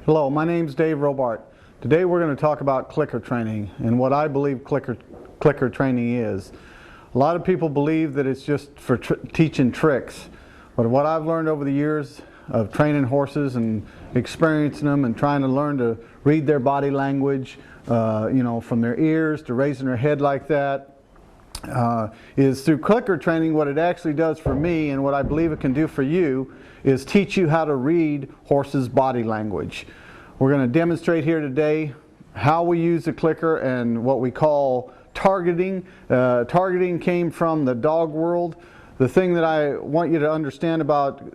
Hello, my name's Dave Robart. Today we're going to talk about clicker training and what I believe clicker training is. A lot of people believe that it's just for teaching tricks, but what I've learned over the years of training horses and experiencing them and trying to learn to read their body language, from their ears to raising their head like that, is through clicker training. What it actually does for me and what I believe it can do for you is teach you how to read horses' body language. We're going to demonstrate here today how we use the clicker and what we call targeting. Targeting came from the dog world. The thing that I want you to understand about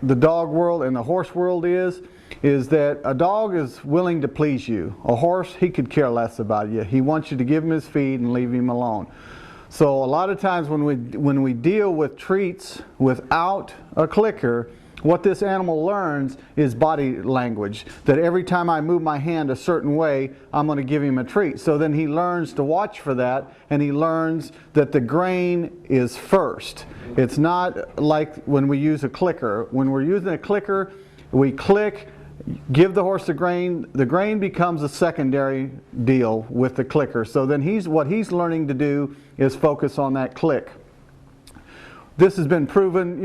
the dog world and the horse world is that a dog is willing to please you. A horse, he could care less about you. He wants you to give him his feed and leave him alone. So a lot of times when we deal with treats without a clicker, what this animal learns is body language. That every time I move my hand a certain way, I'm going to give him a treat. So then he learns to watch for that, and he learns that the grain is first. It's not like when we use a clicker. When we're using a clicker, we click, give the horse the grain becomes a secondary deal with the clicker. So then what he's learning to do is focus on that click. This has been proven,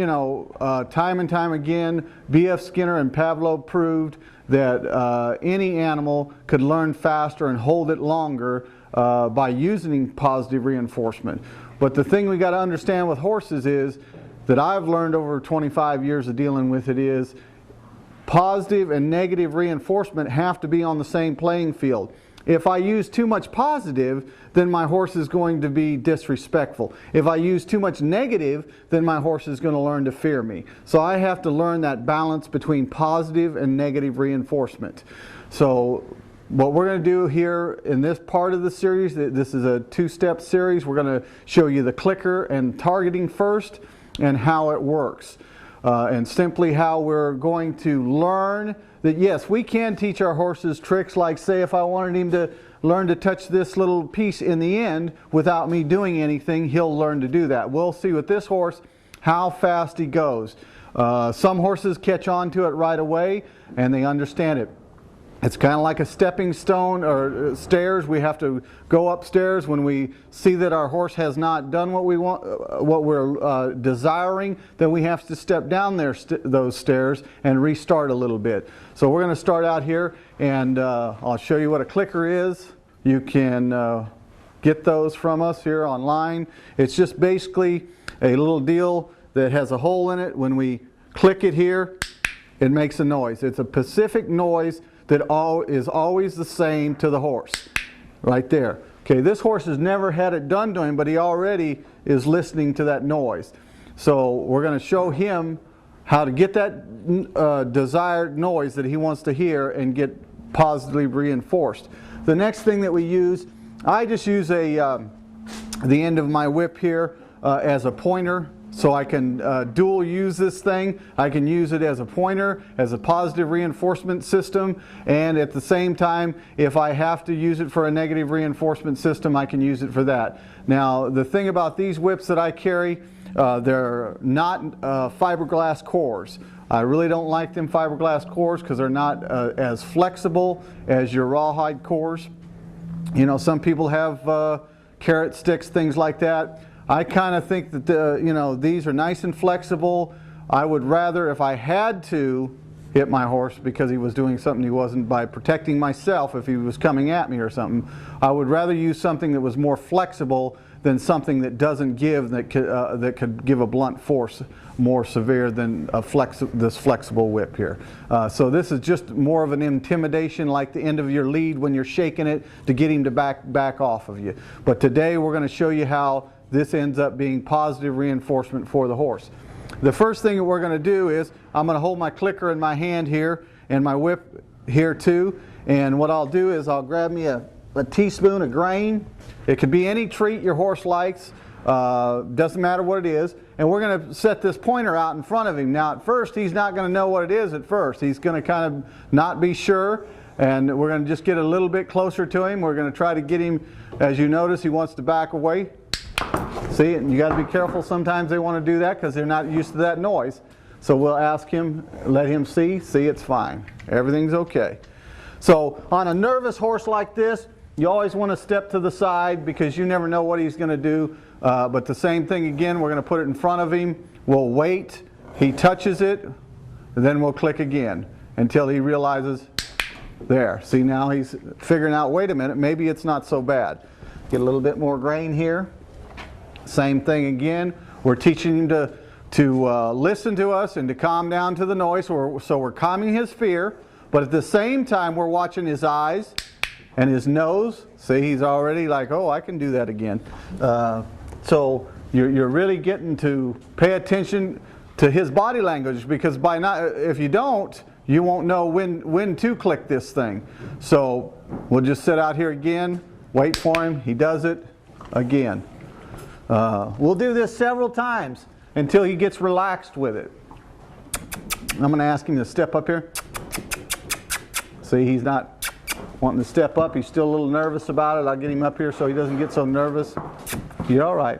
time and time again. B.F. Skinner and Pavlov proved that any animal could learn faster and hold it longer by using positive reinforcement. But the thing we got to understand with horses is that I've learned over 25 years of dealing with it is positive and negative reinforcement have to be on the same playing field. If I use too much positive, then my horse is going to be disrespectful. If I use too much negative, then my horse is going to learn to fear me. So I have to learn that balance between positive and negative reinforcement. So what we're going to do here in this part of the series, this is a two-step series. We're going to show you the clicker and targeting first and how it works. And simply how we're going to learn that yes, we can teach our horses tricks, like say if I wanted him to learn to touch this little piece in the end without me doing anything, he'll learn to do that. We'll see with this horse how fast he goes. Some horses catch on to it right away and they understand it. It's kind of like a stepping stone or stairs. We have to go upstairs when we see that our horse has not done what we want, what we're desiring. Then we have to step down those stairs and restart a little bit. So we're going to start out here, and I'll show you what a clicker is. You can get those from us here online. It's just basically a little deal that has a hole in it. When we click it here, it makes a noise. It's a specific noise that is always the same to the horse, right there. Okay, this horse has never had it done to him, but he already is listening to that noise. So we're going to show him how to get that desired noise that he wants to hear and get positively reinforced. The next thing that we use, I just use the end of my whip here as a pointer. So I can dual use this thing. I can use it as a pointer, as a positive reinforcement system, and at the same time, if I have to use it for a negative reinforcement system, I can use it for that. Now, the thing about these whips that I carry, they're not fiberglass cores. I really don't like them fiberglass cores because they're not as flexible as your rawhide cores. You know, some people have carrot sticks, things like that. I kind of think that these are nice and flexible. I would rather, if I had to hit my horse because he was doing something he wasn't, by protecting myself if he was coming at me or something, I would rather use something that was more flexible than something that doesn't give, that could give a blunt force more severe than this flexible whip here. So this is just more of an intimidation, like the end of your lead when you're shaking it to get him to back off of you. But today we're going to show you how this ends up being positive reinforcement for the horse. The first thing that we're going to do is I'm going to hold my clicker in my hand here and my whip here too. And what I'll do is I'll grab me a teaspoon of grain. It could be any treat your horse likes. Doesn't matter what it is. And we're going to set this pointer out in front of him. Now at first he's not going to know what it is at first. He's going to kind of not be sure. And we're going to just get a little bit closer to him. We're going to try to get him, as you notice, he wants to back away. See, and you got to be careful. Sometimes they want to do that because they're not used to that noise. So we'll ask him, let him see it's fine. Everything's okay. So on a nervous horse like this, you always want to step to the side because you never know what he's going to do. But the same thing again, we're going to put it in front of him. We'll wait. He touches it, and then we'll click again until he realizes, there. See, now he's figuring out, wait a minute, maybe it's not so bad. Get a little bit more grain here. Same thing again. We're teaching him to listen to us and to calm down to the noise. So we're calming his fear, but at the same time we're watching his eyes and his nose. See, he's already like, oh, I can do that again. So you're really getting to pay attention to his body language, because if you don't, you won't know when to click this thing. So we'll just sit out here again, wait for him. He does it again. We'll do this several times until he gets relaxed with it. I'm going to ask him to step up here. See, he's not wanting to step up. He's still a little nervous about it. I'll get him up here so he doesn't get so nervous. You're all right.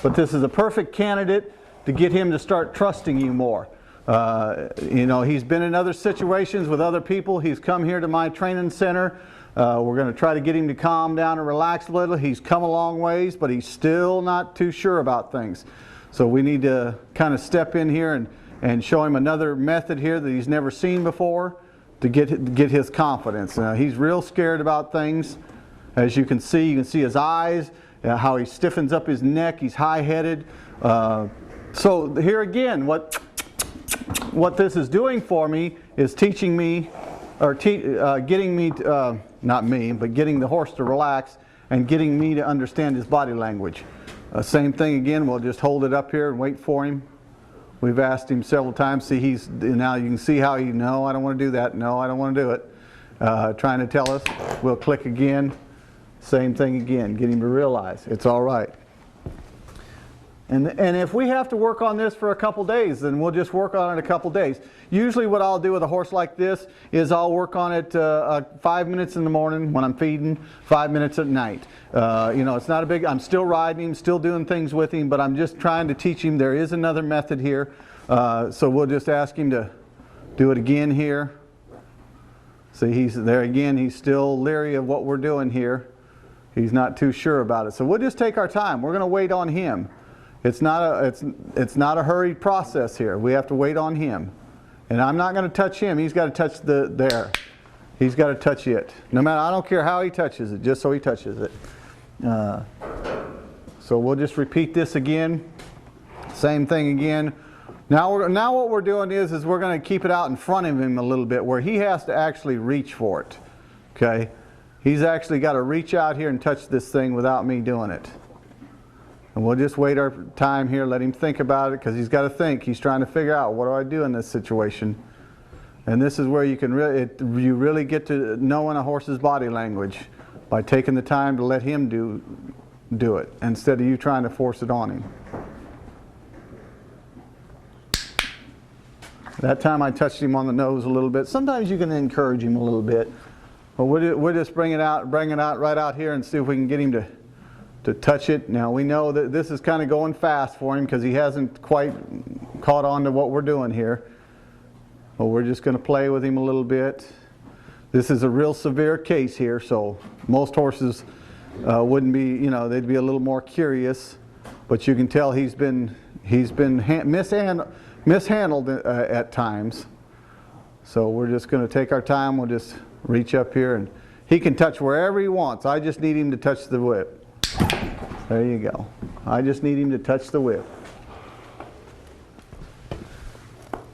But this is a perfect candidate to get him to start trusting you more. You know, he's been in other situations with other people. He's come here to my training center. We're going to try to get him to calm down and relax a little. He's come a long ways, but he's still not too sure about things. So we need to kind of step in here and show him another method here that he's never seen before to get his confidence. He's real scared about things. As you can see his eyes, how he stiffens up his neck. He's high-headed. So here again, what this is doing for me is teaching me, or getting me, not me, but getting the horse to relax and getting me to understand his body language. Same thing again, we'll just hold it up here and wait for him. We've asked him several times. See, now you can see how no, I don't want to do that. No, I don't want to do it. Trying to tell us. We'll click again. Same thing again. Get him to realize it's all right. And if we have to work on this for a couple days, then we'll just work on it a couple days. Usually what I'll do with a horse like this is I'll work on it 5 minutes in the morning when I'm feeding, 5 minutes at night. You know, it's not a big, I'm still riding him, still doing things with him, but I'm just trying to teach him there is another method here. So we'll just ask him to do it again here. See, he's there again. He's still leery of what we're doing here. He's not too sure about it. So we'll just take our time. We're going to wait on him. It's not a hurried process here. We have to wait on him. And I'm not going to touch him. He's got to touch there. He's got to touch it. No matter, I don't care how he touches it, just so he touches it. So we'll just repeat this again. Same thing again. Now what we're doing is we're going to keep it out in front of him a little bit where he has to actually reach for it. Okay? He's actually got to reach out here and touch this thing without me doing it. And we'll just wait our time here, let him think about it, because he's got to think. He's trying to figure out, what do I do in this situation? And this is where you can you really get to knowing a horse's body language by taking the time to let him do it instead of you trying to force it on him. That time I touched him on the nose a little bit. Sometimes you can encourage him a little bit. But we'll just bring it out right out here and see if we can get him to touch it. Now we know that this is kind of going fast for him because he hasn't quite caught on to what we're doing here. But we're just going to play with him a little bit. This is a real severe case here, so most horses wouldn't be, you know, they'd be a little more curious. But you can tell he's been mishandled at times. So we're just going to take our time. We'll just reach up here and he can touch wherever he wants. I just need him to touch the whip. There you go. I just need him to touch the whip.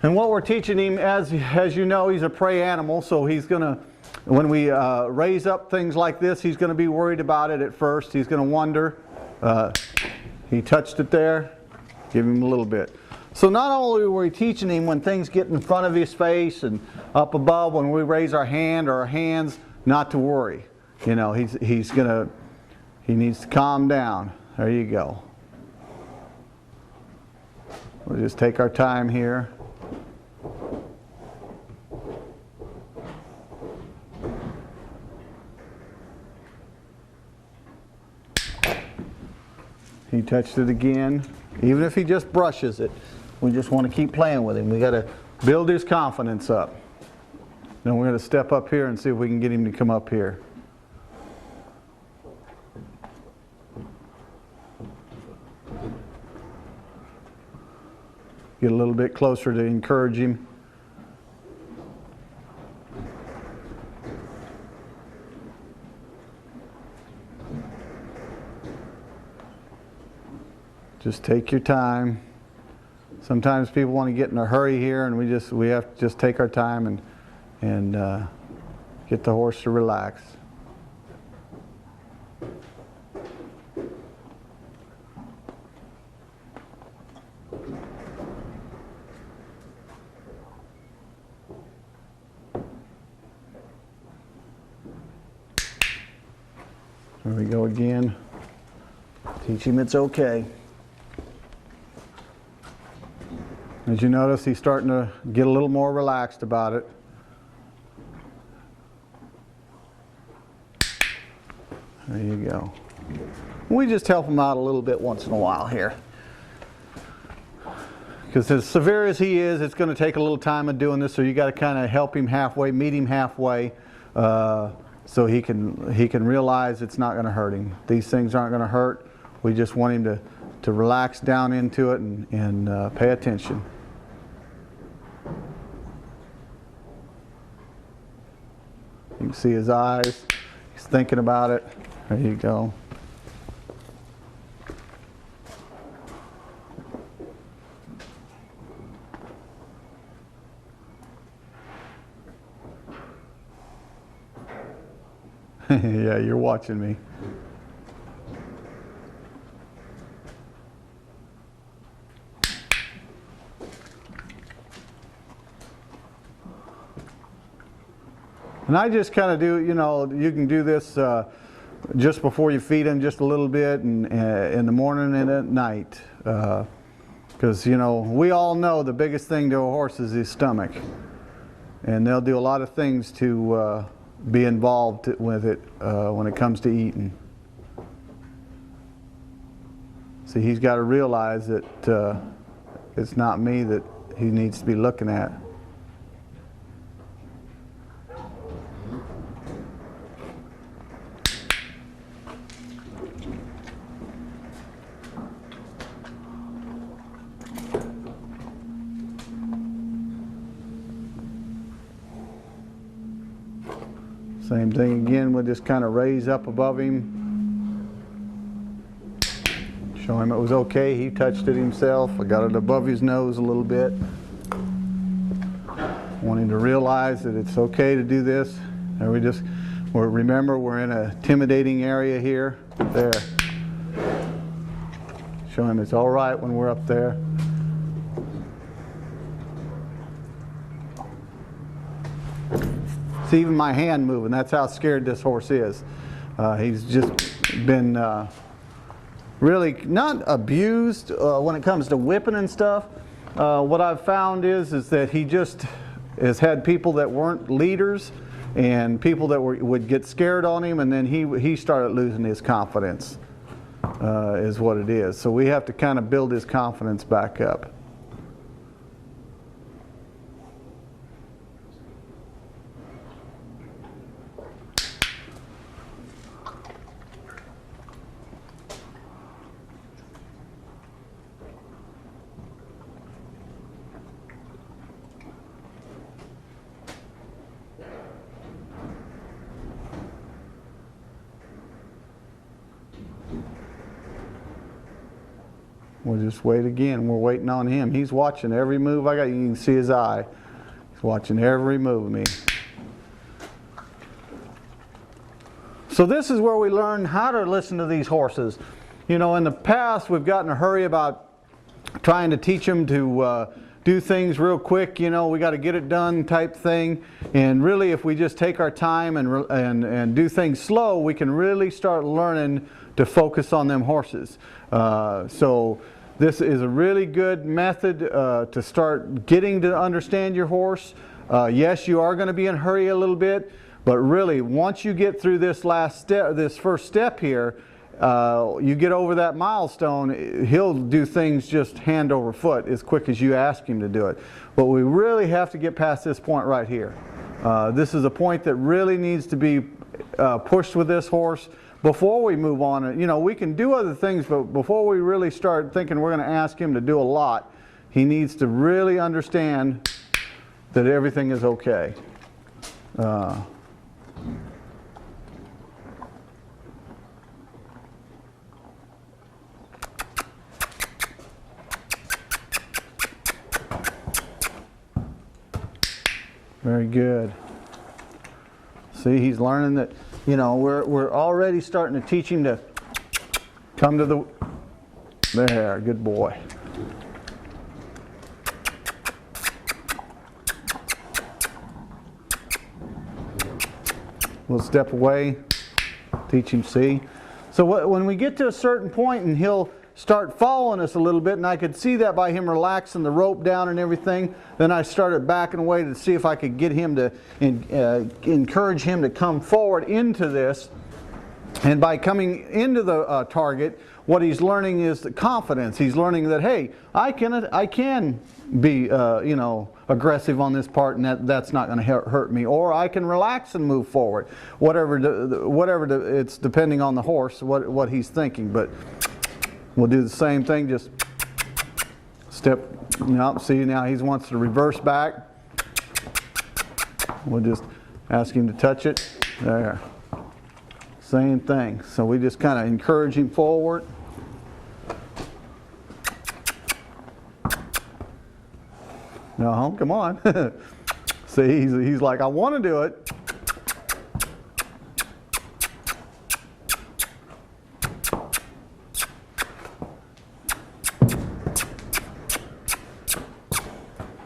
And what we're teaching him, as you know, he's a prey animal, so he's going to, when we raise up things like this, he's going to be worried about it at first. He's going to wonder. He touched it there. Give him a little bit. So not only were we teaching him when things get in front of his face and up above, when we raise our hand or our hands, not to worry. You know, he needs to calm down. There you go. We'll just take our time here. He touched it again. Even if he just brushes it, We just want to keep playing with him. We got to build his confidence up. Then we're going to step up here and see if we can get him to come up here. Get a little bit closer to encourage him. Just take your time. Sometimes people want to get in a hurry here, and we have to just take our time and get the horse to relax. There we go again. Teach him it's okay. As you notice, he's starting to get a little more relaxed about it. There you go. We just help him out a little bit once in a while here. Because as severe as he is, it's going to take a little time of doing this, so you got to kind of help him halfway, meet him halfway, so he can realize it's not going to hurt him. These things aren't going to hurt. We just want him to relax down into it and pay attention. You can see his eyes. He's thinking about it. There you go. Yeah, you're watching me. And I just kind of do, you know, you can do this just before you feed them just a little bit, and in the morning and at night. Because, you know, we all know the biggest thing to a horse is his stomach. And they'll do a lot of things to be involved with it when it comes to eating. See, he's got to realize that it's not me that he needs to be looking at. Same thing again, we'll just kind of raise up above him. Show him it was okay, he touched it himself. I got it above his nose a little bit. Want him to realize that it's okay to do this. And remember, we're in a intimidating area here. There. Show him it's all right when we're up there. See, even my hand moving, that's how scared this horse is. He's just been really not abused when it comes to whipping and stuff. What I've found is that he just has had people that weren't leaders and people that would get scared on him, and then he started losing his confidence, is what it is. So we have to kind of build his confidence back up. We'll just wait again. We're waiting on him. He's watching every move I got. You can see his eye. He's watching every move of me. So this is where we learn how to listen to these horses. You know, in the past, we've gotten in a hurry about trying to teach them to do things real quick. You know, we got to get it done type thing. And really, if we just take our time and do things slow, we can really start learning to focus on them horses. So this is a really good method to start getting to understand your horse. Yes, you are going to be in a hurry a little bit, but really once you get through this last step, this first step here, you get over that milestone, he'll do things just hand over foot as quick as you ask him to do it. But we really have to get past this point right here. This is a point that really needs to be pushed with this horse before we move on. You know, we can do other things, but before we really start thinking we're going to ask him to do a lot, he needs to really understand that everything is okay. Very good. See, he's learning that, you know, we're already starting to teach him to come to the, there, good boy. We'll step away, teach him, see. So when we get to a certain point and he'll start following us a little bit, and I could see that by him relaxing the rope down and everything, then I started backing away to see if I could get him to encourage him to come forward into this. And by coming into the target, what he's learning is the confidence. He's learning that, hey, I can be you know, aggressive on this part, and that's not going to hurt me, or I can relax and move forward. Whatever it's depending on the horse what he's thinking. But we'll do the same thing, just step, no, see now he wants to reverse back. We'll just ask him to touch it. There. Same thing. So we just kind of encourage him forward. No, come on. See, he's like, I want to do it.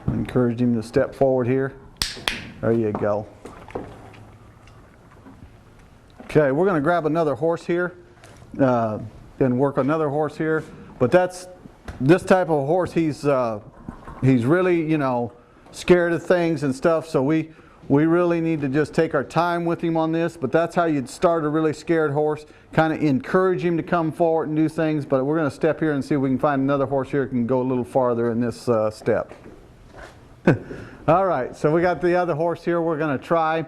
Encouraged him to step forward here. There you go. Okay, we're going to grab another horse here and work another horse here. But that's this type of horse. He's really, you know, scared of things and stuff. So we really need to just take our time with him on this. But that's how you'd start a really scared horse. Kind of encourage him to come forward and do things. But we're going to step here and see if we can find another horse here that can go a little farther in this step. All right, so we got the other horse here. We're going to try,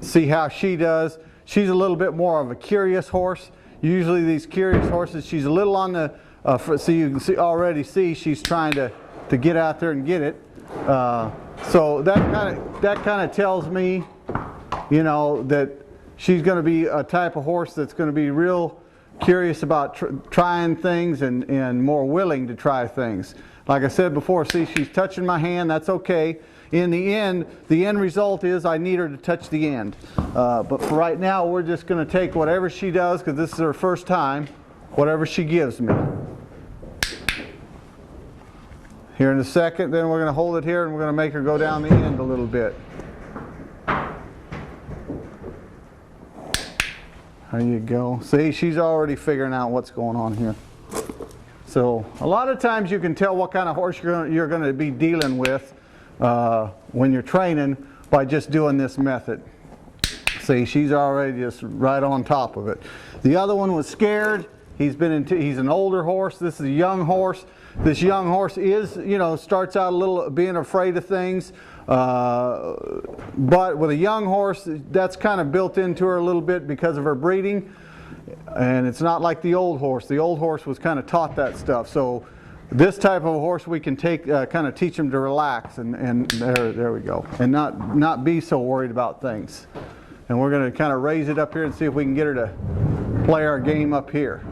see how she does. She's a little bit more of a curious horse. Usually these curious horses, she's a little on the, so you can already see she's trying to get out there and get it. So that kind of tells me, you know, that she's going to be a type of horse that's going to be real curious about trying things and more willing to try things. Like I said before, see, she's touching my hand. That's okay. In the end result is I need her to touch the end. But for right now, we're just going to take whatever she does, because this is her first time, whatever she gives me. Here in a second, then we're going to hold it here and we're going to make her go down the end a little bit. There you go. See, she's already figuring out what's going on here. So a lot of times you can tell what kind of horse you're going to be dealing with when you're training by just doing this method. See, she's already just right on top of it. The other one was scared. He's an older horse. This is a young horse. This young horse is, you know, starts out a little being afraid of things. But with a young horse, that's kind of built into her a little bit because of her breeding. And it's not like the old horse. The old horse was kind of taught that stuff. So this type of a horse we can take, kind of teach him to relax, and there we go, and not be so worried about things. And we're going to kind of raise it up here and see if we can get her to play our game up here.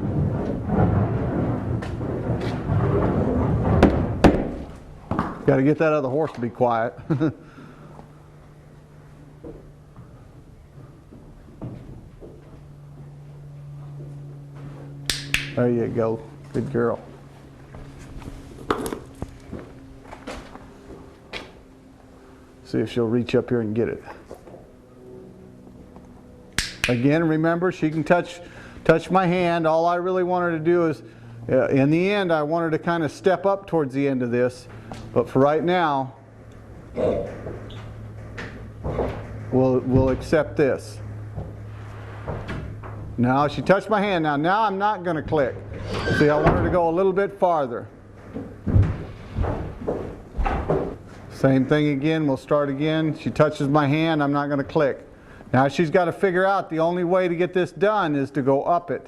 Got to get that other horse to be quiet. There you go. Good girl. See if she'll reach up here and get it. Again, remember, she can touch my hand. All I really want her to do is, in the end, I want her to kind of step up towards the end of this. But for right now, we'll accept this. Now she touched my hand. Now I'm not going to click. See, I want her to go a little bit farther. Same thing again. We'll start again. She touches my hand. I'm not going to click. Now she's got to figure out the only way to get this done is to go up it.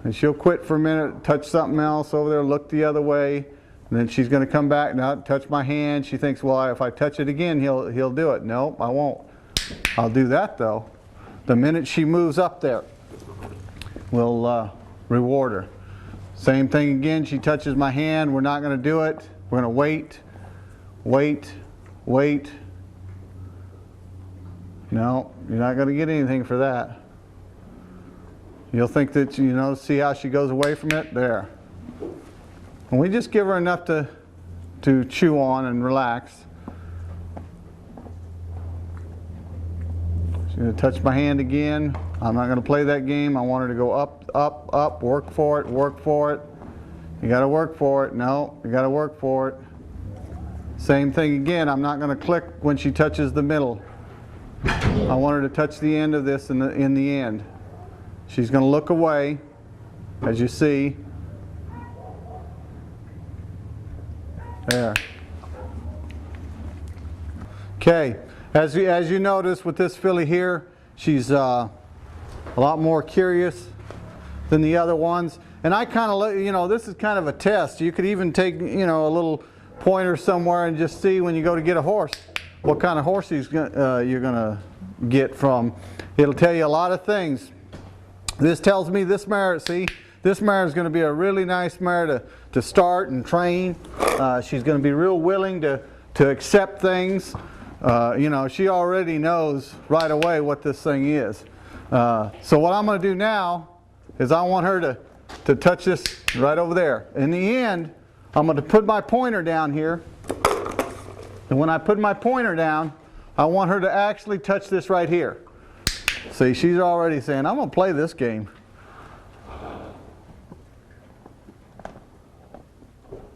And she'll quit for a minute, touch something else over there, look the other way, and then she's going to come back. Now touch my hand. She thinks, well, if I touch it again, he'll do it. Nope, I won't. I'll do that though. The minute she moves up there, we'll reward her. Same thing again. She touches my hand. We're not going to do it. We're going to wait, wait, wait. No, you're not going to get anything for that. You'll think that, you know, see how she goes away from it? There. And we just give her enough to chew on and relax. She's going to touch my hand again. I'm not going to play that game. I want her to go up, up, up, work for it, work for it. You got to work for it. No, you got to work for it. Same thing again. I'm not going to click when she touches the middle. I want her to touch the end of this in the end. She's going to look away, as you see. There. Okay. As you notice with this filly here, she's a lot more curious than the other ones. And I kind of, you know, this is kind of a test. You could even take, you know, a little pointer somewhere and just see when you go to get a horse, what kind of horse you're going to get from. It'll tell you a lot of things. This tells me this mare, see, this mare is going to be a really nice mare to start and train. She's going to be real willing to accept things. You know, she already knows right away what this thing is. So what I'm going to do now is I want her to touch this right over there. In the end, I'm going to put my pointer down here. And when I put my pointer down, I want her to actually touch this right here. See, she's already saying, I'm going to play this game.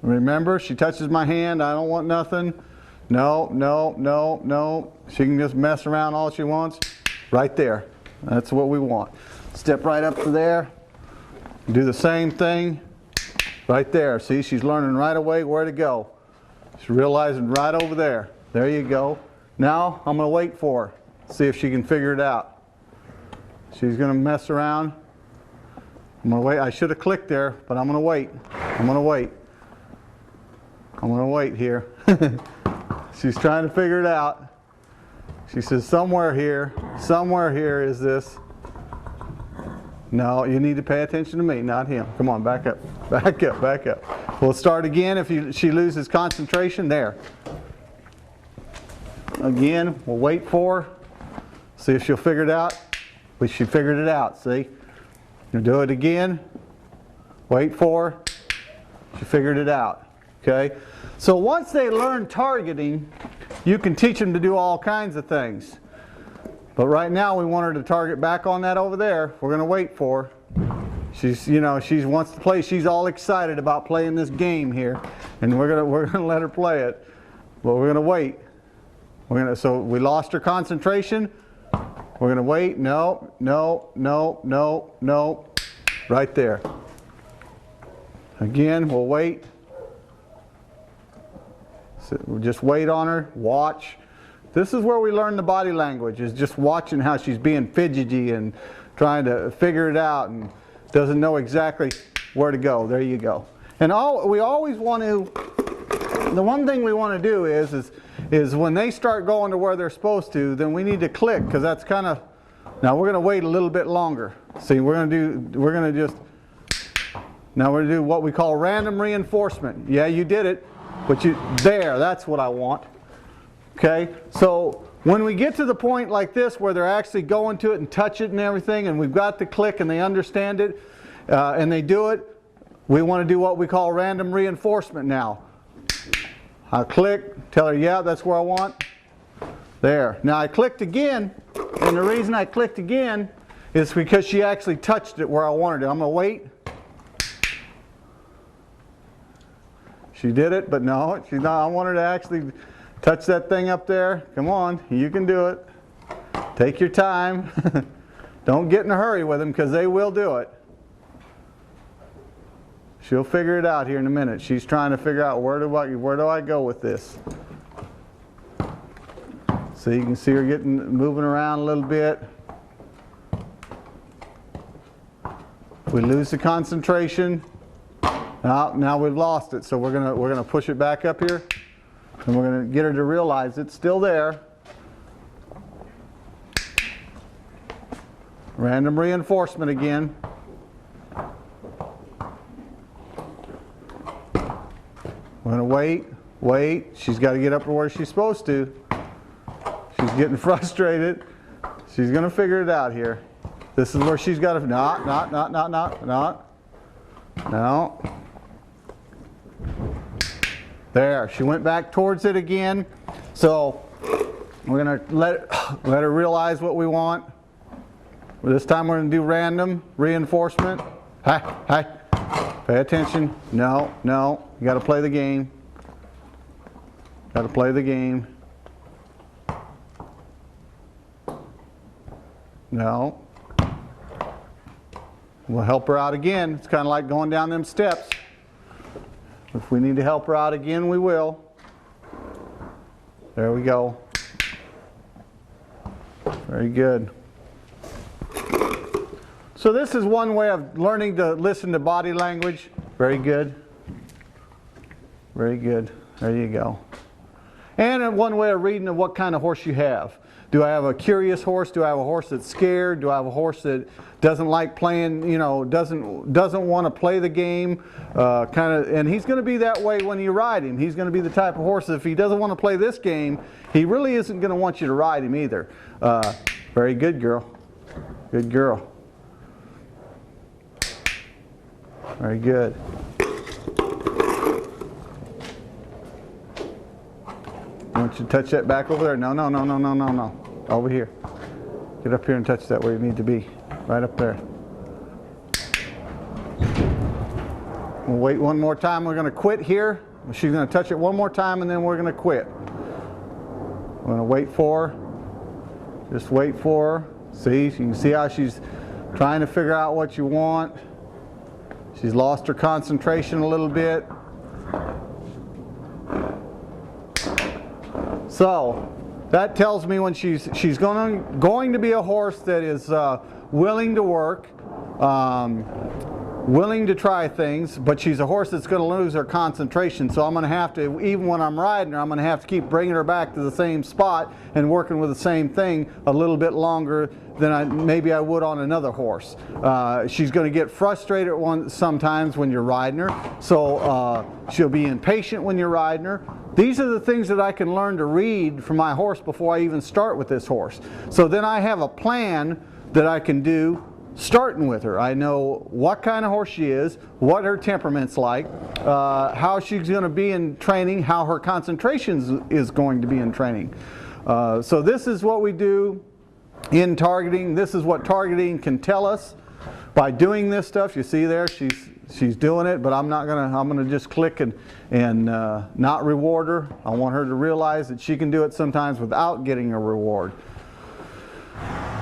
Remember, she touches my hand. I don't want nothing. No, no, no, no. She can just mess around all she wants. Right there. That's what we want. Step right up to there. Do the same thing. Right there. See, she's learning right away where to go. She's realizing right over there. There you go. Now, I'm going to wait for her. See if she can figure it out. She's going to mess around. I'm going to wait. I should have clicked there, but I'm going to wait. I'm going to wait. I'm going to wait here. She's trying to figure it out. She says, somewhere here is this. No, you need to pay attention to me, not him. Come on, back up, back up, back up. We'll start again if she loses concentration. There. Again, we'll wait for her. See if she'll figure it out. She figured it out, see? You do it again. Wait for her. She figured it out. Okay? So once they learn targeting, you can teach them to do all kinds of things. But right now we want her to target back on that over there. We're going to wait for her. She's, you know, she wants to play. She's all excited about playing this game here, and we're gonna let her play it. But we're gonna wait. So we lost her concentration. We're going to wait. No, no, no, no, no. Right there. Again, we'll wait. So we'll just wait on her. Watch. This is where we learn the body language, is just watching how she's being fidgety and trying to figure it out and doesn't know exactly where to go. There you go. And we always want to, the one thing we want to do is when they start going to where they're supposed to, then we need to click, because that's kind of, now we're going to wait a little bit longer. See, we're going to do what we call random reinforcement. Yeah, you did it, but that's what I want. Okay, so when we get to the point like this where they're actually going to it and touch it and everything, and we've got the click and they understand it, and they do it, we want to do what we call random reinforcement now. I'll click, tell her, yeah, that's where I want. There. Now I clicked again, and the reason I clicked again is because she actually touched it where I wanted it. I'm going to wait. She did it, but no, she's not. I want her to actually touch that thing up there. Come on, you can do it. Take your time. Don't get in a hurry with them because they will do it. She'll figure it out here in a minute. She's trying to figure out where do I go with this. So you can see her moving around a little bit. We lose the concentration. Now we've lost it, so we're gonna push it back up here, and we're gonna get her to realize it's still there. Random reinforcement again. We're gonna wait. She's got to get up to where she's supposed to. She's getting frustrated. She's gonna figure it out here. This is where she's got to, no. There, she went back towards it again. So we're gonna let her realize what we want. This time we're gonna do random reinforcement. Hi, pay attention. No, you gotta play the game. Gotta play the game. No. We'll help her out again. It's kind of like going down them steps. If we need to help her out again, we will. There we go. Very good. So this is one way of learning to listen to body language. Very good. Very good. There you go. And one way of reading what kind of horse you have. Do I have a curious horse? Do I have a horse that's scared? Do I have a horse that doesn't like playing, doesn't want to play the game? And he's going to be that way when you ride him. He's going to be the type of horse that if he doesn't want to play this game, he really isn't going to want you to ride him either. Very good, girl. Good girl. Very good. I want you to touch that back over there. No. Over here. Get up here and touch that where you need to be. Right up there. We'll wait one more time. We're going to quit here. She's going to touch it one more time and then we're going to quit. We're going to wait for her. Just wait for her. See, you can see how she's trying to figure out what you want. She's lost her concentration a little bit. So that tells me when she's going to be a horse that is willing to work, willing to try things, but she's a horse that's going to lose her concentration. So I'm going to have to, even when I'm riding her, I'm going to have to keep bringing her back to the same spot and working with the same thing a little bit longer than maybe I would on another horse. She's going to get frustrated sometimes when you're riding her. So she'll be impatient when you're riding her. These are the things that I can learn to read from my horse before I even start with this horse. So then I have a plan that I can do starting with her. I know what kind of horse she is, what her temperament's like, how she's going to be in training, how her concentration is going to be in training. So this is what we do in targeting. This is what targeting can tell us by doing this stuff. You see there, she's doing it, but I'm gonna just click and not reward her. I want her to realize that she can do it sometimes without getting a reward.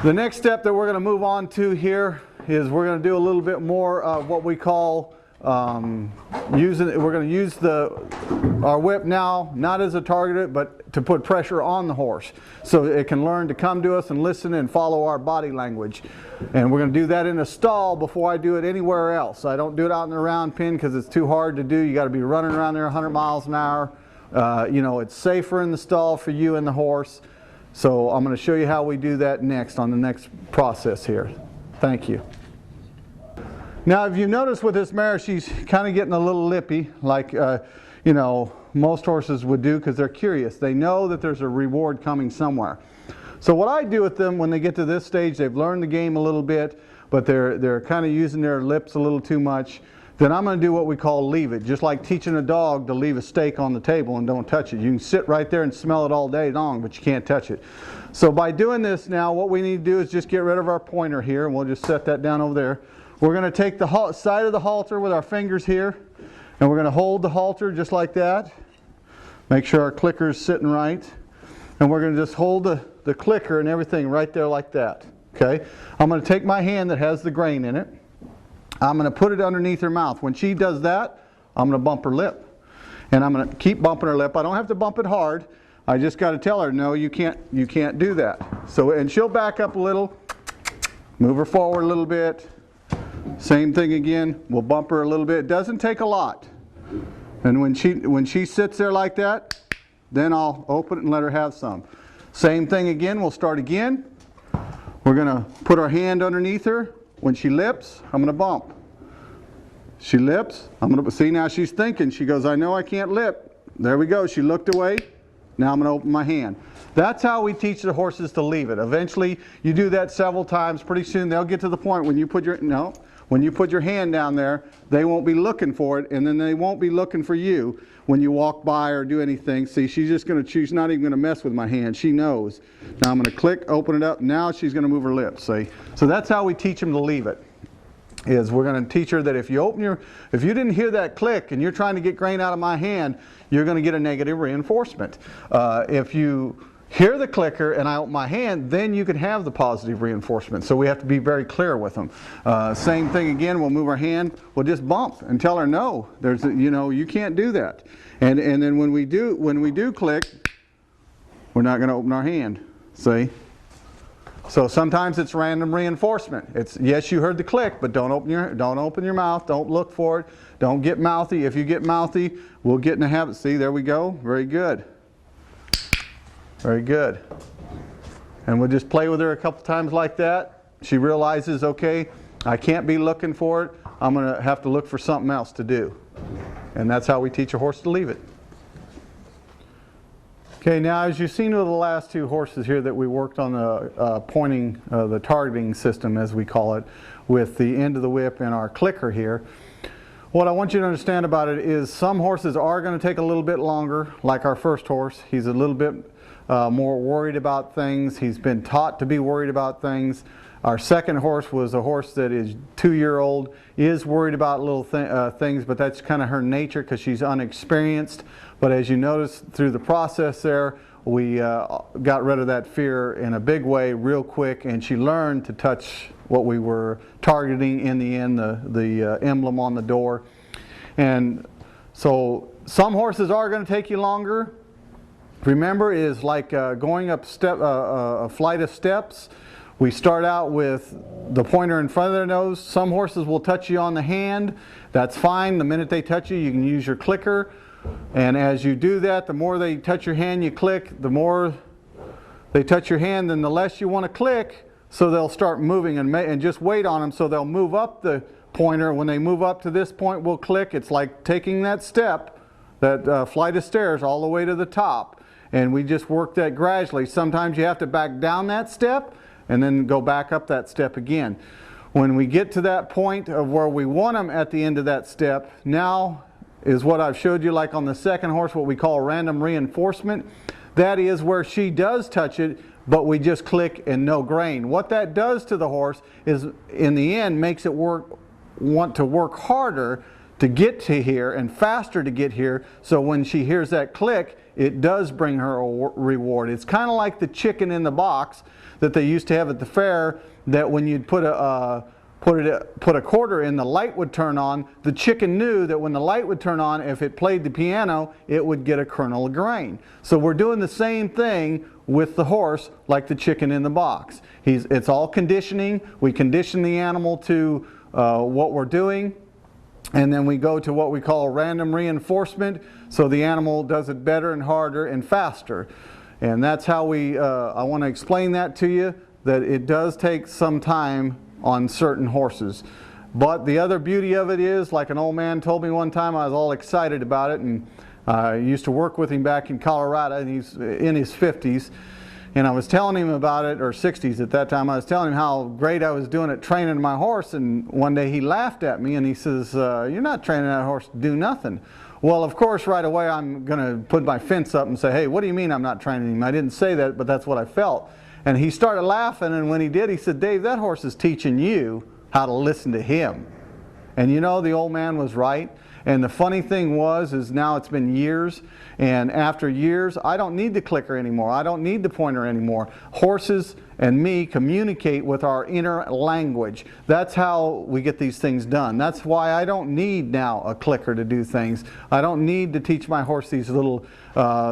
The next step that we're going to move on to here is we're going to do a little bit more of what we call we're going to use our whip now, not as a target, but to put pressure on the horse so it can learn to come to us and listen and follow our body language. And we're going to do that in a stall before I do it anywhere else. I don't do it out in the round pen because it's too hard to do. You got to be running around there 100 miles an hour. It's safer in the stall for you and the horse. So I'm going to show you how we do that next on the next process here. Thank you. Now, if you notice with this mare, she's kind of getting a little lippy, like most horses would do, because they're curious. They know that there's a reward coming somewhere. So what I do with them when they get to this stage, they've learned the game a little bit, but they're kind of using their lips a little too much. Then I'm going to do what we call leave it, just like teaching a dog to leave a steak on the table and don't touch it. You can sit right there and smell it all day long, but you can't touch it. So by doing this now, what we need to do is just get rid of our pointer here, and we'll just set that down over there. We're going to take the side of the halter with our fingers here, and we're going to hold the halter just like that. Make sure our clicker's sitting right. and we're going to just hold the clicker and everything right there like that. Okay? I'm going to take my hand that has the grain in it. I'm going to put it underneath her mouth. When she does that, I'm going to bump her lip. And I'm going to keep bumping her lip. I don't have to bump it hard. I just got to tell her, no, you can't do that. So, and she'll back up a little, move her forward a little bit. Same thing again. We'll bump her a little bit. It doesn't take a lot. And when she sits there like that, then I'll open it and let her have some. Same thing again. We'll start again. We're going to put our hand underneath her. When she lips, I'm going to bump. She lips. I'm going to see, now she's thinking. She goes, I know I can't lip. There we go. She looked away. Now I'm going to open my hand. That's how we teach the horses to leave it. Eventually, you do that several times. Pretty soon they'll get to the point when you put your hand down there, they won't be looking for it, and then they won't be looking for you when you walk by or do anything. See, she's just going to choose, not even going to mess with my hand. She knows. Now I'm going to click, open it up. Now she's going to move her lips. See? So that's how we teach them to leave it. Is we're going to teach her that if you didn't hear that click and you're trying to get grain out of my hand, you're going to get a negative reinforcement. If you hear the clicker and I open my hand, then you can have the positive reinforcement. So we have to be very clear with them. Same thing again, we'll move our hand, we'll just bump and tell her no, you can't do that. And then when we do click, we're not going to open our hand. See? So sometimes it's random reinforcement. It's, yes, you heard the click, but don't open your mouth, don't look for it, don't get mouthy. If you get mouthy, we'll get in a habit. See, there we go. Very good. Very good. And we'll just play with her a couple times like that. She realizes, okay, I can't be looking for it. I'm going to have to look for something else to do. And that's how we teach a horse to leave it. Okay, now as you've seen with the last two horses here that we worked on the pointing, the targeting system as we call it, with the end of the whip and our clicker here, what I want you to understand about it is some horses are going to take a little bit longer, like our first horse. He's a little bit more worried about things. He's been taught to be worried about things. Our second horse was a horse that is 2-year-old, is worried about little things, but that's kind of her nature because she's unexperienced. But as you notice through the process there, we got rid of that fear in a big way real quick, and she learned to touch what we were targeting in the end, the emblem on the door. And so some horses are going to take you longer. Remember, it is like going up a flight of steps. We start out with the pointer in front of their nose. Some horses will touch you on the hand. That's fine. The minute they touch you, you can use your clicker. And as you do that, the more they touch your hand, you click. The more they touch your hand, then the less you want to click. So they'll start moving and just wait on them. So they'll move up the pointer. When they move up to this point, we'll click. It's like taking that step, that flight of stairs all the way to the top. And we just work that gradually. Sometimes you have to back down that step and then go back up that step again. When we get to that point of where we want them at the end of that step, now is what I've showed you, like on the second horse, what we call random reinforcement. That is where she does touch it, but we just click and no grain. What that does to the horse is, in the end, makes it want to work harder to get to here and faster to get here, so when she hears that click, it does bring her a reward. It's kind of like the chicken in the box that they used to have at the fair, that when you'd put a quarter in, the light would turn on. The chicken knew that when the light would turn on, if it played the piano, it would get a kernel of grain. So we're doing the same thing with the horse, like the chicken in the box. It's all conditioning. We condition the animal to what we're doing. And then we go to what we call random reinforcement, so the animal does it better and harder and faster. And that's how I want to explain that to you, that it does take some time on certain horses. But the other beauty of it is, like an old man told me one time, I was all excited about it, and I used to work with him back in Colorado, and he's in his 50s. And I was telling him about it, or 60s at that time. I was telling him how great I was doing at training my horse, and one day he laughed at me and he says, you're not training that horse to do nothing. Well, of course, right away I'm going to put my fence up and say, hey, what do you mean I'm not training him? I didn't say that, but that's what I felt. And he started laughing, and when he did, he said, Dave, that horse is teaching you how to listen to him. And you know, the old man was right. And the funny thing is now it's been years, and after years, I don't need the clicker anymore. I don't need the pointer anymore. Horses and me communicate with our inner language. That's how we get these things done. That's why I don't need now a clicker to do things. I don't need to teach my horse these little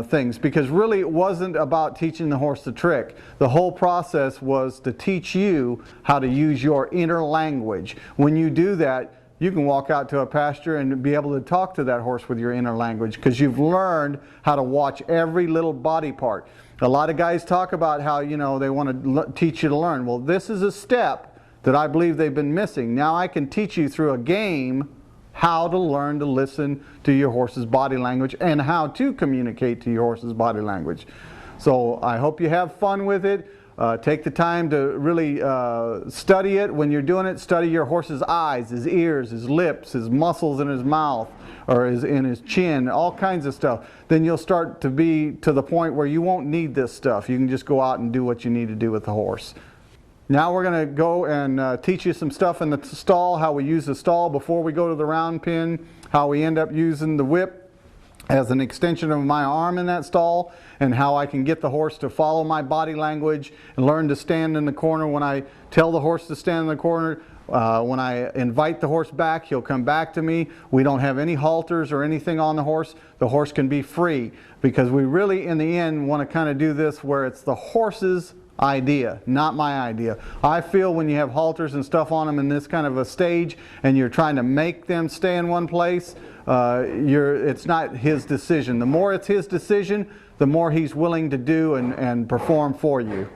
things, because really it wasn't about teaching the horse the trick. The whole process was to teach you how to use your inner language. When you do that, you can walk out to a pasture and be able to talk to that horse with your inner language, because you've learned how to watch every little body part. A lot of guys talk about how, you know, they want to teach you to learn. Well, this is a step that I believe they've been missing. Now I can teach you through a game how to learn to listen to your horse's body language and how to communicate to your horse's body language. So I hope you have fun with it. Take the time to really study it. When you're doing it, study your horse's eyes, his ears, his lips, his muscles in his mouth, or in his chin, all kinds of stuff. Then you'll start to be to the point where you won't need this stuff. You can just go out and do what you need to do with the horse. Now we're going to go and teach you some stuff in the stall, how we use the stall before we go to the round pen, how we end up using the whip as an extension of my arm in that stall, and how I can get the horse to follow my body language and learn to stand in the corner when I tell the horse to stand in the corner. When I invite the horse back, he'll come back to me. We don't have any halters or anything on the horse. The horse can be free, because we really in the end want to kind of do this where it's the horse's idea, not my idea. I feel when you have halters and stuff on them in this kind of a stage and you're trying to make them stay in one place, it's not his decision. The more it's his decision, the more he's willing to do and perform for you.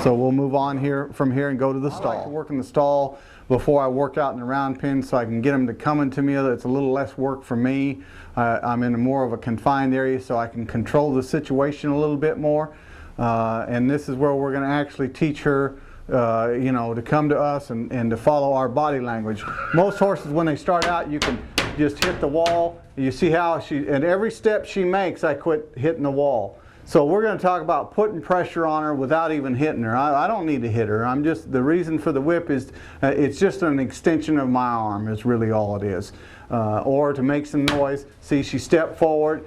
So we'll move on from here and go to the stall. I like to work in the stall before I work out in the round pen, so I can get them to come into me. It's a little less work for me. I'm in more of a confined area, so I can control the situation a little bit more. And this is where we're going to actually teach her, you know, to come to us and to follow our body language. Most horses, when they start out, you can just hit the wall. You see how at every step she makes, I quit hitting the wall. So we're going to talk about putting pressure on her without even hitting her. I don't need to hit her. The reason for the whip is it's just an extension of my arm is really all it is. Or to make some noise. See, she stepped forward.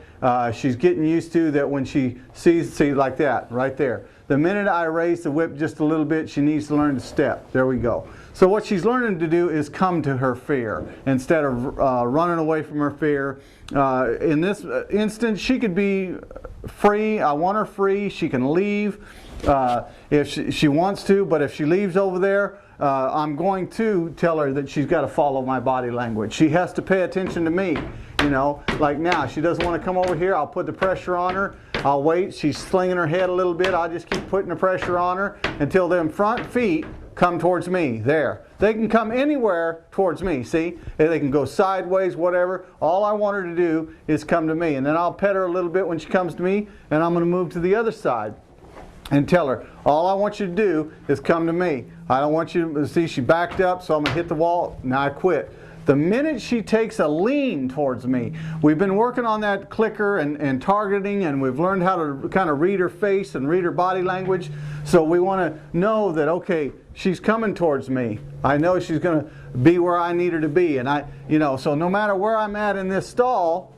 She's getting used to that when she sees, see, like that, right there. The minute I raise the whip just a little bit, she needs to learn to step. There we go. So what she's learning to do is come to her fear instead of running away from her fear. In this instance, she could be free. I want her free. She can leave if she wants to, but if she leaves over there, I'm going to tell her that she's got to follow my body language. She has to pay attention to me. You know, like now, she doesn't want to come over here. I'll put the pressure on her. I'll wait. She's slinging her head a little bit. I'll just keep putting the pressure on her until them front feet come towards me. There. They can come anywhere towards me. See? They can go sideways, whatever. All I want her to do is come to me. And then I'll pet her a little bit when she comes to me, and I'm going to move to the other side and tell her, all I want you to do is come to me. I don't want you to see she backed up, so I'm going to hit the wall. Now I quit. The minute she takes a lean towards me, we've been working on that clicker and targeting, and we've learned how to kind of read her face and read her body language. So we want to know that, okay, she's coming towards me. I know she's going to be where I need her to be. And so no matter where I'm at in this stall,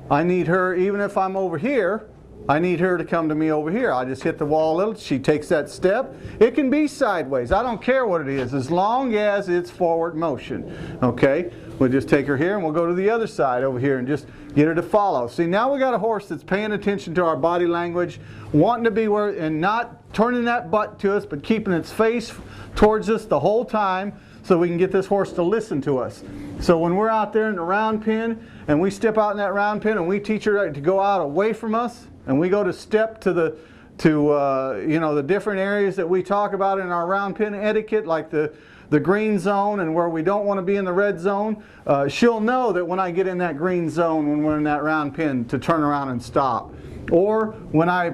I need her, even if I'm over here, I need her to come to me over here. I just hit the wall a little. She takes that step. It can be sideways. I don't care what it is, as long as it's forward motion. Okay? We'll just take her here and we'll go to the other side over here and just get her to follow. See, now we got a horse that's paying attention to our body language, wanting to be where, and not turning that butt to us, but keeping its face towards us the whole time, so we can get this horse to listen to us. So when we're out there in the round pen and we step out in that round pen and we teach her to go out away from us, and we go to step to the different areas that we talk about in our round pen etiquette, like the green zone and where we don't want to be in the red zone, she'll know that when I get in that green zone, when we're in that round pen, to turn around and stop. Or when I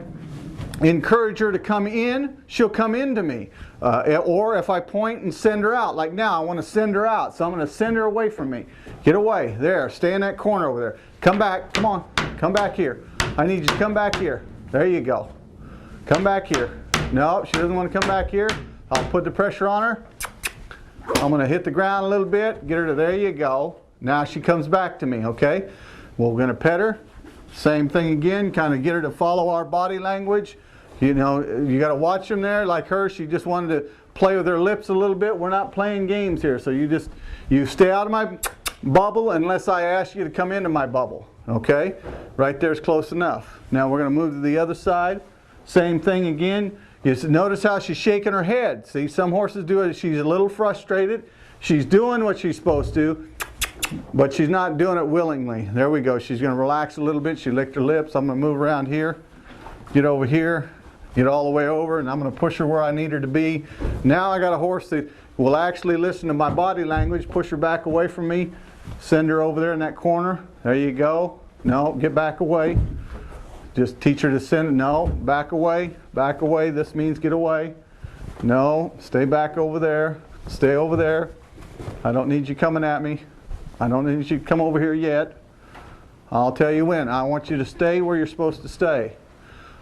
encourage her to come in, she'll come into me. Or if I point and send her out, like now I want to send her out, so I'm going to send her away from me. Get away, there, stay in that corner over there. Come back, come on, come back here. I need you to come back here. There you go. Come back here. No, she doesn't want to come back here. I'll put the pressure on her. I'm going to hit the ground a little bit, get her to, there you go. Now she comes back to me, okay? Well, we're going to pet her. Same thing again, kind of get her to follow our body language. You know, you got to watch them there. Like her, she just wanted to play with her lips a little bit. We're not playing games here, so you stay out of my bubble unless I ask you to come into my bubble, okay? Right there's close enough. Now we're going to move to the other side. Same thing again. You notice how she's shaking her head. See, some horses do it. She's a little frustrated. She's doing what she's supposed to, but she's not doing it willingly. There we go. She's going to relax a little bit. She licked her lips. I'm going to move around here, get over here, get all the way over, and I'm going to push her where I need her to be. Now I got a horse that will actually listen to my body language, push her back away from me, send her over there in that corner. There you go. No, get back away. Just teach her to send. No, back away, back away. This means get away. No, stay back over there. Stay over there. I don't need you coming at me. I don't need you to come over here yet. I'll tell you when. I want you to stay where you're supposed to stay.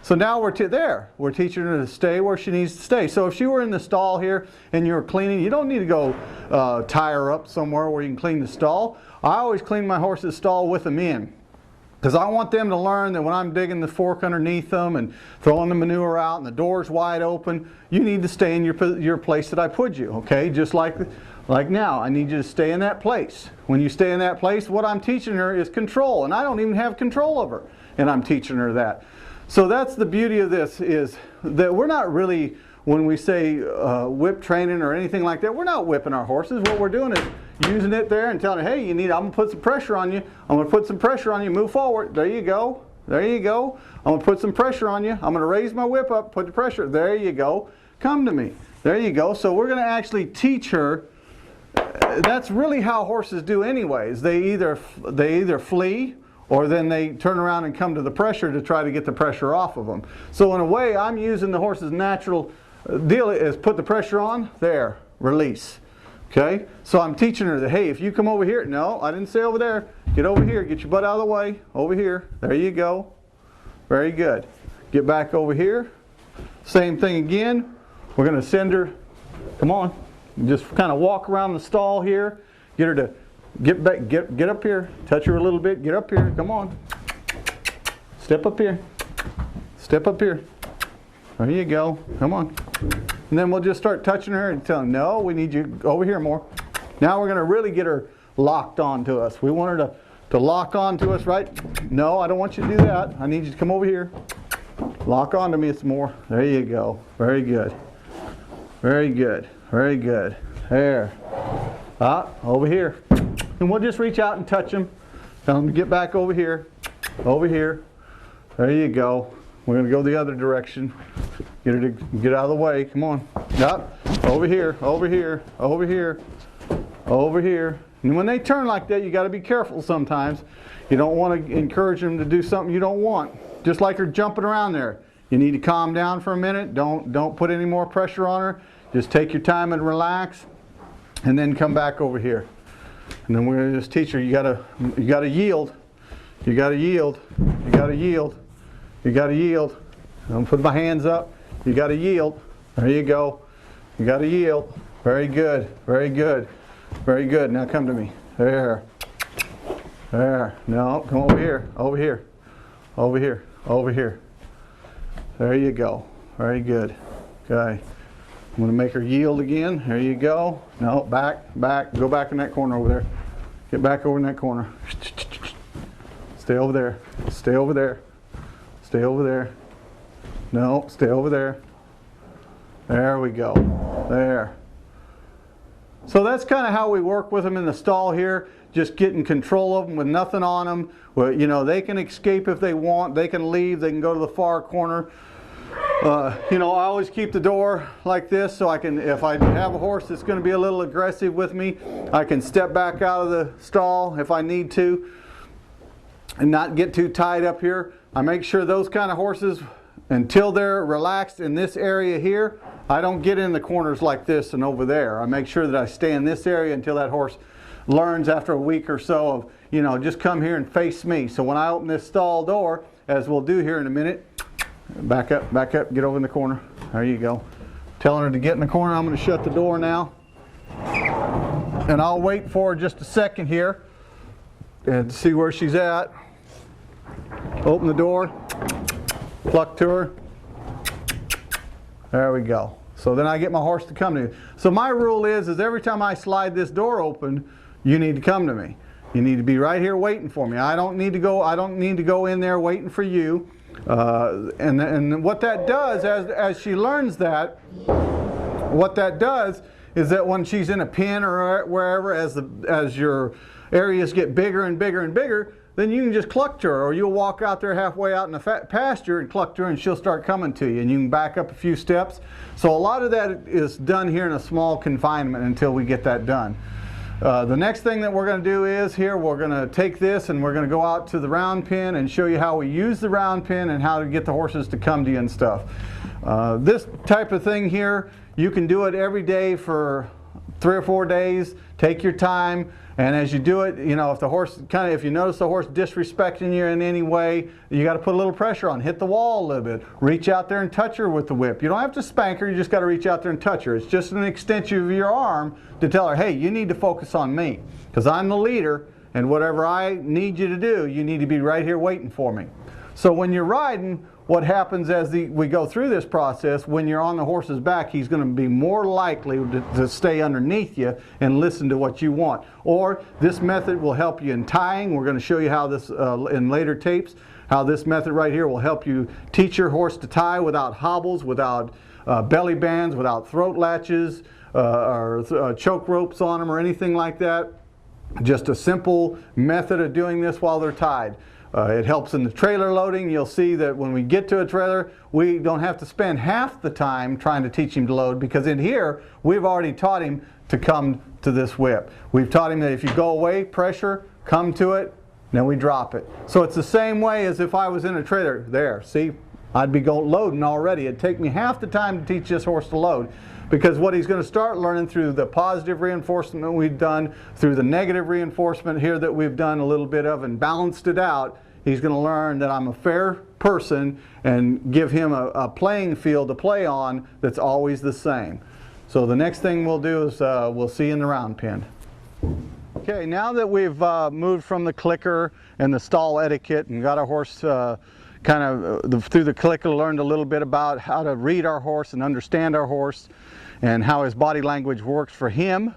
So now we're there. We're teaching her to stay where she needs to stay. So if she were in the stall here and you were cleaning, you don't need to go tie her up somewhere where you can clean the stall. I always clean my horse's stall with them in, because I want them to learn that when I'm digging the fork underneath them and throwing the manure out and the door's wide open, you need to stay in your place that I put you, okay? Just like now, I need you to stay in that place. When you stay in that place, what I'm teaching her is control, and I don't even have control of her, and I'm teaching her that. So that's the beauty of this, is that we're not really, when we say whip training or anything like that, we're not whipping our horses. What we're doing is using it there and telling her, hey, I'm going to put some pressure on you. I'm going to put some pressure on you. Move forward. There you go. There you go. I'm going to put some pressure on you. I'm going to raise my whip up, put the pressure. There you go. Come to me. There you go. So we're going to actually teach her. That's really how horses do anyways. They either flee, or then they turn around and come to the pressure to try to get the pressure off of them. So in a way, I'm using the horse's natural deal is put the pressure on, there, release. Okay? So I'm teaching her that, hey, if you come over here, no, I didn't say over there. Get over here, get your butt out of the way, over here. There you go. Very good. Get back over here. Same thing again. We're going to send her, come on, just kind of walk around the stall here. Get her to get back, get up here, touch her a little bit, get up here, come on. Step up here. Step up here. There you go. Come on. And then we'll just start touching her and telling her, no, we need you over here more. Now we're going to really get her locked on to us. We want her to lock on to us, right? No, I don't want you to do that. I need you to come over here. Lock on to me some more. There you go. Very good. Very good. Very good. There. Over here. And we'll just reach out and touch them. Tell them to get back over here. Over here. There you go. We're going to go the other direction. Get her to get out of the way. Come on. Up. Over here. Over here. Over here. Over here. And when they turn like that, you got to be careful sometimes. You don't want to encourage them to do something you don't want. Just like her jumping around there. You need to calm down for a minute. Don't put any more pressure on her. Just take your time and relax. And then come back over here. And then we're going to just teach her, you gotta yield. You gotta yield. You gotta yield. You gotta yield. I'm going to put my hands up. You gotta yield. There you go. You gotta yield. Very good. Very good. Very good. Now come to me. There. There. No, come over here. Over here. Over here. Over here. There you go. Very good. Okay. I'm going to make her yield again. There you go. No, back, back. Go back in that corner over there. Get back over in that corner. Stay over there. Stay over there. Stay over there. No, stay over there. There we go. There. So that's kind of how we work with them in the stall here. Just getting control of them with nothing on them. Well, you know, they can escape if they want. They can leave. They can go to the far corner. You know, I always keep the door like this so I can, if I have a horse that's going to be a little aggressive with me, I can step back out of the stall if I need to and not get too tied up here. I make sure those kind of horses, until they're relaxed in this area here, I don't get in the corners like this and over there. I make sure that I stay in this area until that horse learns after a week or so of, you know, just come here and face me. So when I open this stall door, as we'll do here in a minute, back up, get over in the corner. There you go. Telling her to get in the corner. I'm going to shut the door now. And I'll wait for just a second here and see where she's at. Open the door, cluck to her. There we go. So then I get my horse to come to me. So my rule is every time I slide this door open, you need to come to me. You need to be right here waiting for me. I don't need to go in there waiting for you. And what that does, as she learns that, what that does is that when she's in a pen or wherever, as your areas get bigger and bigger and bigger, then you can just cluck to her, or you'll walk out there halfway out in the pasture and cluck to her, and she'll start coming to you, and you can back up a few steps. So a lot of that is done here in a small confinement until we get that done. The next thing that we're going to do is here, we're going to take this and we're going to go out to the round pen and show you how we use the round pen and how to get the horses to come to you and stuff. This type of thing here, you can do it every day for 3 or 4 days. Take your time, and as you do it, you know, if you notice the horse disrespecting you in any way, you got to put a little pressure on. Hit the wall a little bit. Reach out there and touch her with the whip. You don't have to spank her, you just got to reach out there and touch her. It's just an extension of your arm to tell her, hey, you need to focus on me, because I'm the leader, and whatever I need you to do, you need to be right here waiting for me. So when you're riding, what happens as we go through this process, when you're on the horse's back, he's going to be more likely to stay underneath you and listen to what you want. Or this method will help you in tying. We're going to show you how this in later tapes, how this method right here will help you teach your horse to tie without hobbles, without belly bands, without throat latches, or choke ropes on them or anything like that. Just a simple method of doing this while they're tied. It helps in the trailer loading. You'll see that when we get to a trailer, we don't have to spend half the time trying to teach him to load, because in here, we've already taught him to come to this whip. We've taught him that if you go away, pressure, come to it, then we drop it. So it's the same way as if I was in a trailer. There, see, I'd be loading already. It'd take me half the time to teach this horse to load. Because what he's going to start learning through the positive reinforcement we've done, through the negative reinforcement here that we've done a little bit of and balanced it out, he's going to learn that I'm a fair person and give him a playing field to play on that's always the same. So the next thing we'll do is we'll see in the round pen. Okay, now that we've moved from the clicker and the stall etiquette and got our horse kind of through the clicker, learned a little bit about how to read our horse and understand our horse and how his body language works for him.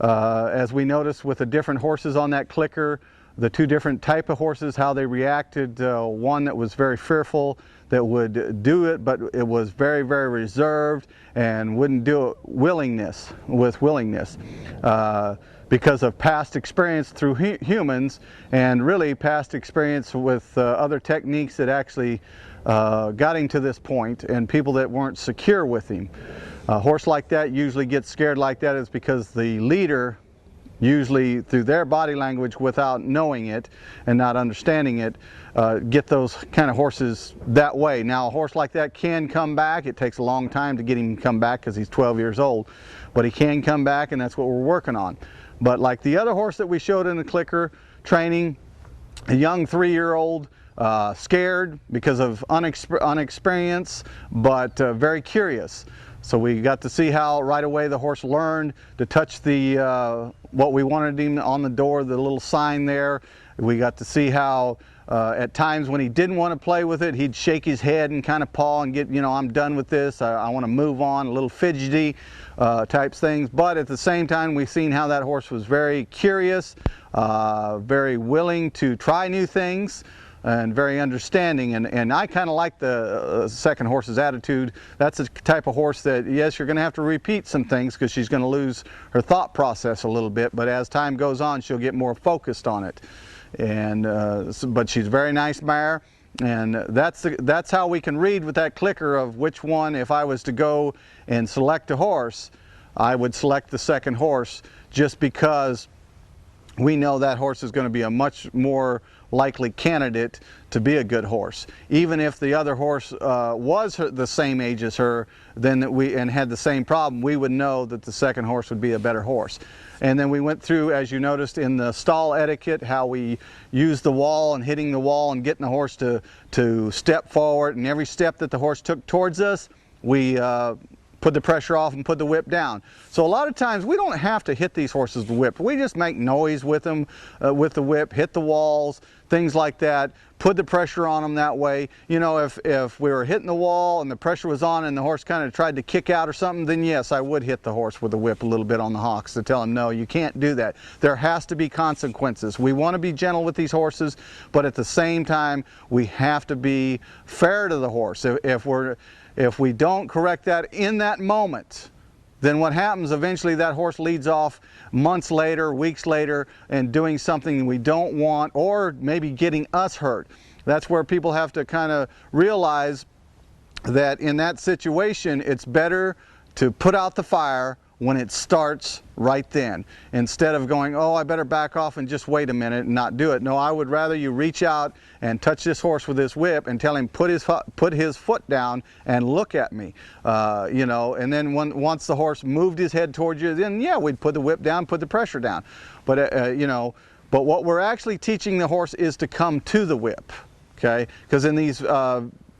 As we noticed with the different horses on that clicker, the 2 different type of horses, how they reacted. One that was very fearful, that would do it, but it was very, very reserved and wouldn't do it with willingness. Because of past experience through humans, and really past experience with other techniques that actually got him to this point, and people that weren't secure with him. A horse like that usually gets scared like that is because the leader, usually through their body language without knowing it and not understanding it, get those kind of horses that way. Now a horse like that can come back. It takes a long time to get him to come back because he's 12 years old, but he can come back, and that's what we're working on. But like the other horse that we showed in the clicker training, a young 3-year-old, scared because of unexperience, but very curious. So we got to see how right away the horse learned to touch the what we wanted him on the door, the little sign there. We got to see how at times when he didn't want to play with it, he'd shake his head and kind of paw and get, you know, I'm done with this, I want to move on, a little fidgety types things. But at the same time, we've seen how that horse was very curious, very willing to try new things, and very understanding, and I kind of like the second horse's attitude. That's a type of horse that, yes, you're going to have to repeat some things because she's going to lose her thought process a little bit, but as time goes on, she'll get more focused on it. And but she's a very nice mare, and that's how we can read with that clicker of which one, if I was to go and select a horse, I would select the second horse, just because we know that horse is going to be a much more likely candidate to be a good horse. Even if the other horse was the same age as her, and had the same problem, we would know that the second horse would be a better horse. And then we went through, as you noticed in the stall etiquette, how we use the wall and hitting the wall and getting the horse to step forward, and every step that the horse took towards us, we put the pressure off and put the whip down. So a lot of times we don't have to hit these horses with the whip. We just make noise with them, with the whip, hit the walls, things like that, put the pressure on them that way. You know, if we were hitting the wall and the pressure was on and the horse kind of tried to kick out or something, then yes, I would hit the horse with the whip a little bit on the hocks to tell him, no, you can't do that. There has to be consequences. We want to be gentle with these horses, but at the same time, we have to be fair to the horse. If we don't correct that in that moment, then what happens, eventually that horse leads off months later, weeks later, and doing something we don't want, or maybe getting us hurt. That's where people have to kind of realize that in that situation, it's better to put out the fire when it starts right then, instead of going, oh, I better back off and just wait a minute and not do it. No, I would rather you reach out and touch this horse with this whip and tell him put his foot down and look at me, you know, and then once the horse moved his head towards you, then yeah, we'd put the whip down, put the pressure down. But you know, but what we're actually teaching the horse is to come to the whip, okay? Because in these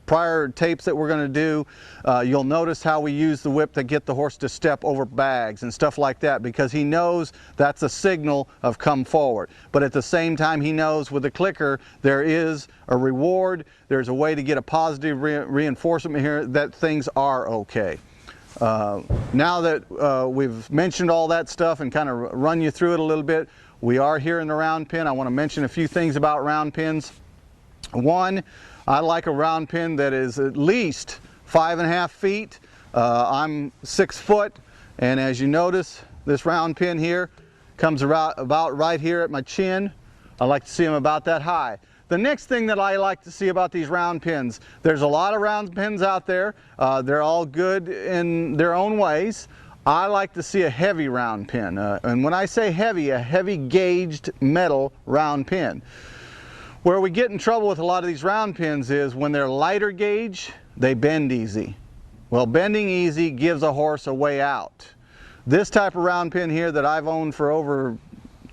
prior tapes that we're going to do, you'll notice how we use the whip to get the horse to step over bags and stuff like that, because he knows that's a signal of come forward. But at the same time, he knows with the clicker there is a reward, there's a way to get a positive reinforcement here that things are okay. Now that we've mentioned all that stuff and kind of run you through it a little bit, we are here in the round pen. I want to mention a few things about round pens. One, I like a round pen that is at least 5.5 feet. I'm 6 foot, and as you notice, this round pen here comes about right here at my chin. I like to see them about that high. The next thing that I like to see about these round pens, there's a lot of round pens out there. They're all good in their own ways. I like to see a heavy round pen, and when I say heavy, a heavy gauged metal round pen. Where we get in trouble with a lot of these round pins is when they're lighter gauge, they bend easy. Well, bending easy gives a horse a way out. This type of round pin here that I've owned for over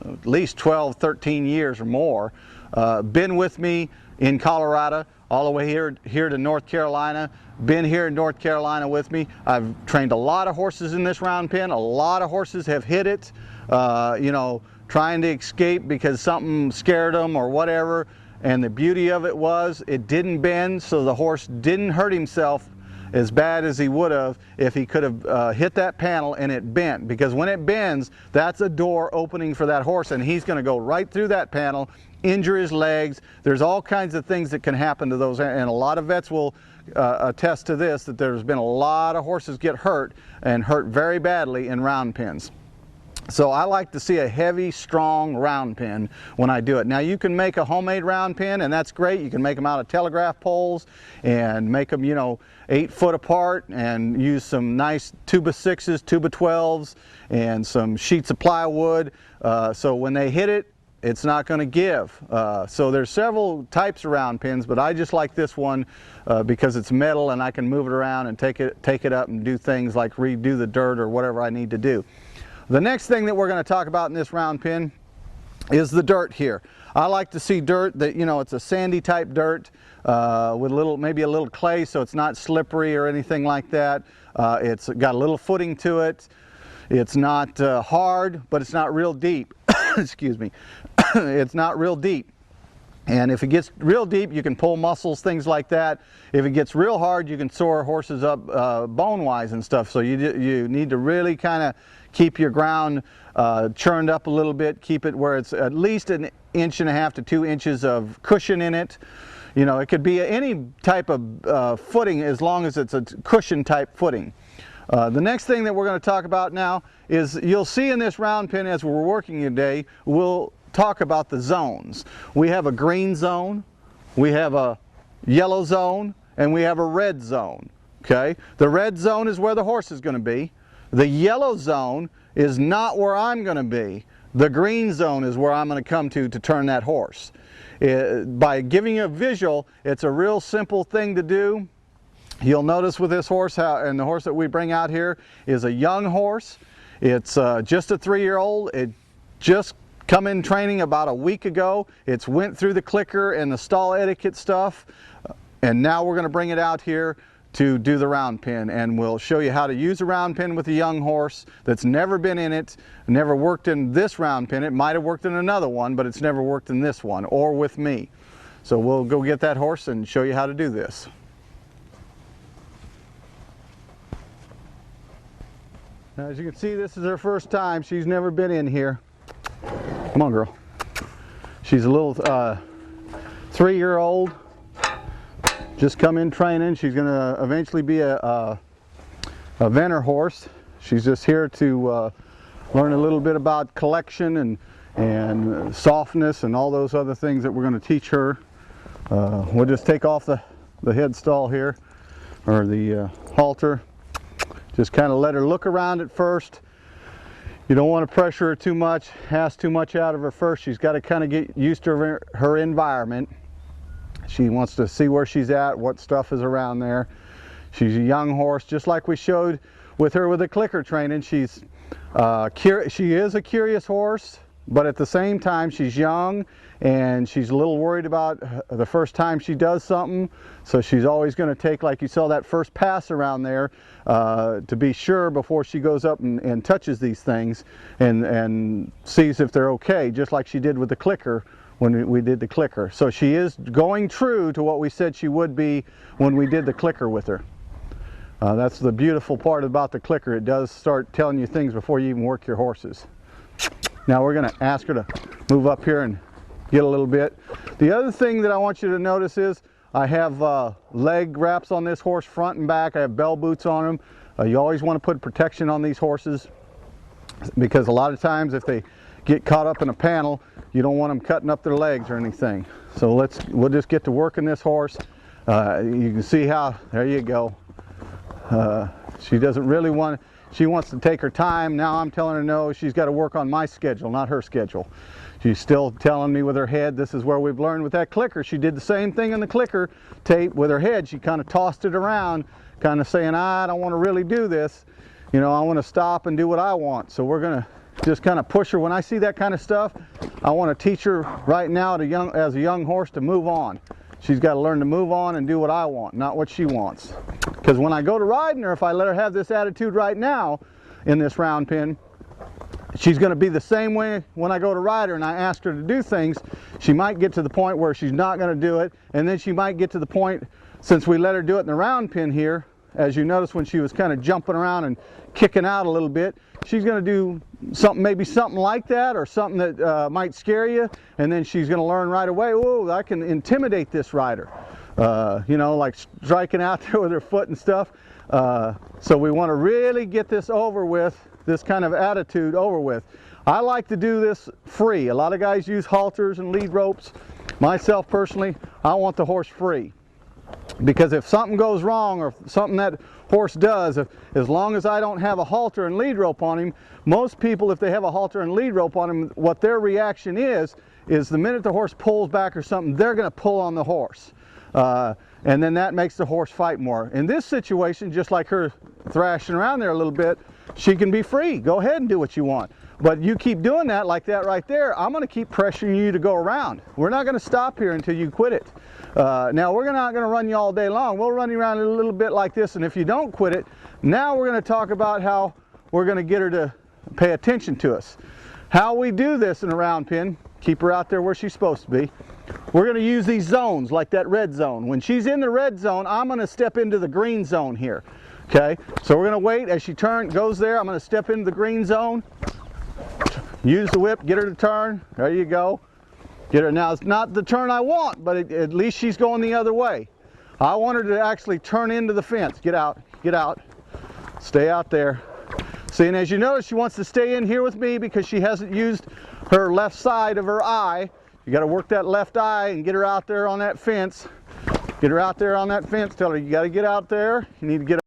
at least 12, 13 years or more, been with me in Colorado, all the way here to North Carolina, been here in North Carolina with me. I've trained a lot of horses in this round pin. A lot of horses have hit it, you know, trying to escape because something scared them or whatever, and the beauty of it was it didn't bend, so the horse didn't hurt himself as bad as he would have if he could have hit that panel and it bent, because when it bends, that's a door opening for that horse and he's going to go right through that panel, injure his legs. There's all kinds of things that can happen to those, and a lot of vets will attest to this, that there's been a lot of horses get hurt and hurt very badly in round pins. So I like to see a heavy, strong round pin when I do it. Now you can make a homemade round pin, and that's great. You can make them out of telegraph poles and make them, you know, 8 foot apart, and use some nice 2x6s, 2x12s, and some sheets of plywood. So when they hit it, it's not going to give. So there's several types of round pins, but I just like this one because it's metal and I can move it around and take it up and do things like redo the dirt or whatever I need to do. The next thing that we're going to talk about in this round pin is the dirt here. I like to see dirt that, you know, it's a sandy type dirt with maybe a little clay, so it's not slippery or anything like that. It's got a little footing to it. It's not hard, but it's not real deep. Excuse me. It's not real deep. And if it gets real deep, you can pull muscles, things like that. If it gets real hard, you can sore horses up bone-wise and stuff. So you need to really kind of keep your ground churned up a little bit, keep it where it's at least 1.5 inches to 2 inches of cushion in it. You know, it could be any type of footing as long as it's a cushion type footing. The next thing that we're going to talk about now is, you'll see in this round pin as we're working today, we'll talk about the zones. We have a green zone, we have a yellow zone, and we have a red zone. Okay? The red zone is where the horse is going to be. The yellow zone is not where I'm going to be. The green zone is where I'm going to come to turn that horse. By giving you a visual, it's a real simple thing to do. You'll notice with this horse, and the horse that we bring out here is a young horse. It's just a 3-year-old. It just come in training about a week ago. It's went through the clicker and the stall etiquette stuff, and now we're going to bring it out here to do the round pen, and we'll show you how to use a round pen with a young horse that's never been in it, never worked in this round pen. It might have worked in another one, but it's never worked in this one or with me. So we'll go get that horse and show you how to do this. Now, as you can see, this is her first time. She's never been in here. Come on, girl. She's a little 3-year-old. Just come in training. She's going to eventually be a Venner horse. She's just here to learn a little bit about collection and softness and all those other things that we're going to teach her. We'll just take off the head stall here, or the halter. Just kind of let her look around at first. You don't want to pressure her too much, ask too much out of her first. She's got to kind of get used to her environment. She wants to see where she's at, what stuff is around there. She's a young horse, just like we showed with her with the clicker training. She is a curious horse, but at the same time she's young and she's a little worried about the first time she does something. So she's always going to take, like you saw that first pass around there, to be sure before she goes up and touches these things and sees if they're okay, just like she did with the clicker when we did the clicker. So she is going true to what we said she would be when we did the clicker with her. That's the beautiful part about the clicker. It does start telling you things before you even work your horses. Now we're going to ask her to move up here and get a little bit. The other thing that I want you to notice is I have leg wraps on this horse, front and back. I have bell boots on them. You always want to put protection on these horses, because a lot of times if they get caught up in a panel, you don't want them cutting up their legs or anything. So we'll just get to working this horse. You can see how, there you go. She doesn't really want, she wants to take her time. Now I'm telling her no, she's got to work on my schedule, not her schedule. She's still telling me with her head. This is where we've learned with that clicker. She did the same thing in the clicker tape with her head. She kind of tossed it around, kind of saying, I don't want to really do this. You know, I want to stop and do what I want. So we're going to just kind of push her. When I see that kind of stuff, I want to teach her right now as a young horse to move on. She's got to learn to move on and do what I want, not what she wants. Because when I go to riding her, if I let her have this attitude right now in this round pen, she's going to be the same way when I go to ride her and I ask her to do things. She might get to the point where she's not going to do it, and then she might get to the point, since we let her do it in the round pen here, as you notice when she was kind of jumping around and kicking out a little bit, she's going to do something, maybe something like that, or something that might scare you, and then she's going to learn right away, oh, I can intimidate this rider. You know, like striking out there with her foot and stuff. So we want to really get this over with, this kind of attitude over with. I like to do this free. A lot of guys use halters and lead ropes. Myself personally, I want the horse free. Because if something goes wrong, or something that horse does, as long as I don't have a halter and lead rope on him, most people, if they have a halter and lead rope on him, what their reaction is the minute the horse pulls back or something, they're going to pull on the horse. And then that makes the horse fight more. In this situation, just like her thrashing around there a little bit, she can be free. Go ahead and do what you want. But you keep doing that like that right there, I'm going to keep pressuring you to go around. We're not going to stop here until you quit it. Now we're not going to run you all day long. We'll run you around a little bit like this, and if you don't quit it, now we're going to talk about how we're going to get her to pay attention to us. How we do this in a round pen, keep her out there where she's supposed to be. We're going to use these zones, like that red zone. When she's in the red zone, I'm going to step into the green zone here. Okay, so we're going to wait as she goes there. I'm going to step into the green zone, use the whip, get her to turn. There you go. Get her. Now it's not the turn I want, but at least she's going the other way. I want her to actually turn into the fence. Get out, get out, stay out there. See, and as you notice, she wants to stay in here with me because she hasn't used her left side of her eye. You got to work that left eye and get her out there on that fence. Get her out there on that fence. Tell her you got to get out there. You need to get